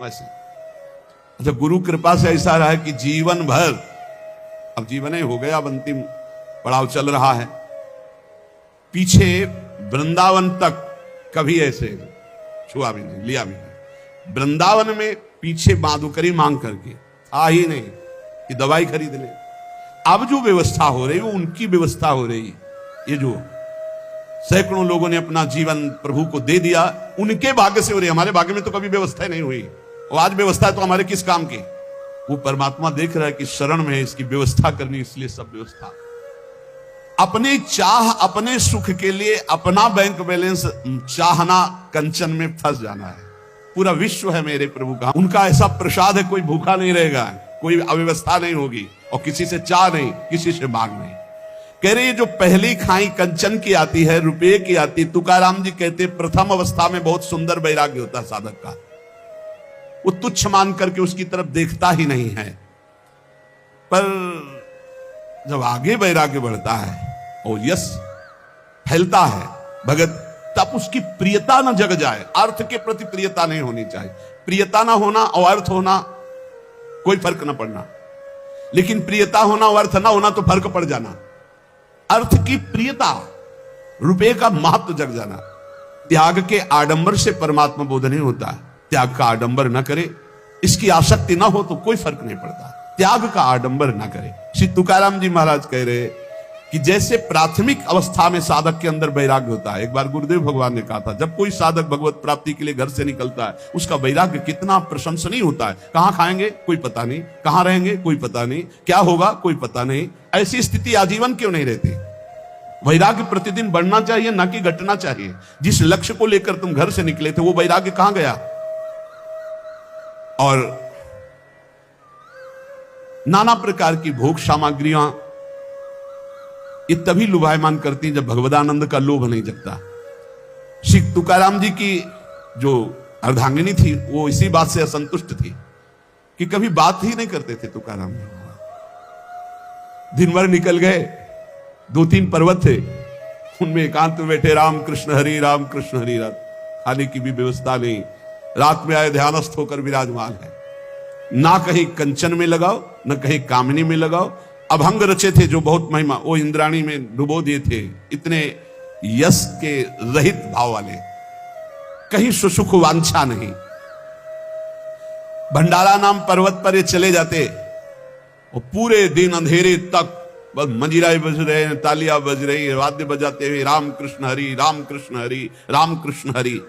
वैसे अच्छा, गुरु कृपा से ऐसा रहा है कि जीवन भर, अब जीवन ही हो गया, अब अंतिम पड़ाव चल रहा है, पीछे वृंदावन तक कभी ऐसे छुआ भी नहीं, लिया भी नहीं। वृंदावन में पीछे बांधुकरी मांग करके आ ही नहीं कि दवाई खरीद ले। अब जो व्यवस्था हो रही है वो उनकी व्यवस्था हो रही है। ये जो सैकड़ों लोगों ने अपना जीवन प्रभु को दे दिया, उनके भाग्य से हो रही है। हमारे भाग्य में तो कभी व्यवस्था नहीं हुई, और आज व्यवस्था है तो हमारे किस काम की? वो परमात्मा देख रहा है कि शरण में है, इसकी व्यवस्था करनी, इसलिए सब व्यवस्था। अपने चाह, अपने सुख के लिए अपना बैंक बैलेंस चाहना, कंचन में फंस जाना है। पूरा विश्व है मेरे प्रभु का, उनका ऐसा प्रसाद है, कोई भूखा नहीं रहेगा, कोई अव्यवस्था नहीं होगी, और किसी से चाह नहीं, किसी से मांग नहीं। कह रहे जो पहली खाई कंचन की आती है, रुपये की आती, तुकाराम जी कहते प्रथम अवस्था में बहुत सुंदर वैराग्य होता है साधक का, वो तुच्छ मान करके उसकी तरफ देखता ही नहीं है। पर जब आगे वैराग्य बढ़ता है और यश फैलता है भगत, तब उसकी प्रियता न जग जाए। अर्थ के प्रति प्रियता नहीं होनी चाहिए। प्रियता ना होना और अर्थ होना कोई फर्क ना पड़ना, लेकिन प्रियता होना और अर्थ ना होना तो फर्क पड़ जाना। अर्थ की प्रियता, रुपये का महत्व जग जाना। त्याग के आडंबर से परमात्मा बोध नहीं होता। त्याग का आडंबर न करे, इसकी आसक्ति ना हो तो कोई फर्क नहीं पड़ता। त्याग का आडंबर ना करे। श्री तुकाराम जी महाराज कह रहे कि जैसे प्राथमिक अवस्था में साधक के अंदर वैराग्य होता है। एक बार गुरुदेव भगवान ने कहा था, जब कोई साधक भगवत प्राप्ति के लिए घर से निकलता है, उसका वैराग्य कितना प्रशंसनीय होता है। कहां खाएंगे कोई पता नहीं, कहां रहेंगे कोई पता नहीं, क्या होगा कोई पता नहीं। ऐसी स्थिति आजीवन क्यों नहीं रहती? वैराग्य प्रतिदिन बढ़ना चाहिए, ना कि घटना चाहिए। जिस लक्ष्य को लेकर तुम घर से निकले थे, वो वैराग्य कहां गया? और नाना प्रकार की भोग सामग्रियां ये तभी लुभायमान करती हैं जब भगवदानंद का लोभ नहीं जगता। श्री तुकाराम जी की जो अर्धांगिनी थी, वो इसी बात से असंतुष्ट थी कि कभी बात ही नहीं करते थे तुकाराम जी। दिन भर निकल गए, 2-3 पर्वत थे, उनमें एकांत में बैठे राम कृष्ण हरि राम कृष्ण हरि। रात खाने की भी व्यवस्था नहीं, रात में आए ध्यानस्थ होकर विराजमान है। ना कहीं कंचन में लगाओ, न कहीं कामिनी में लगाओ। अभंग रचे थे जो बहुत महिमा, वो इंद्राणी में डुबो दिए थे। इतने यश के रहित भाव वाले, कहीं सुसुख वांछा नहीं। भंडारा नाम पर्वत पर ये चले जाते, और पूरे दिन अंधेरे तक बस मंजीराए बज रहे हैं, तालियां बज रही है, वाद्य बजाते हुए राम कृष्ण हरि राम कृष्ण हरि राम कृष्ण हरि।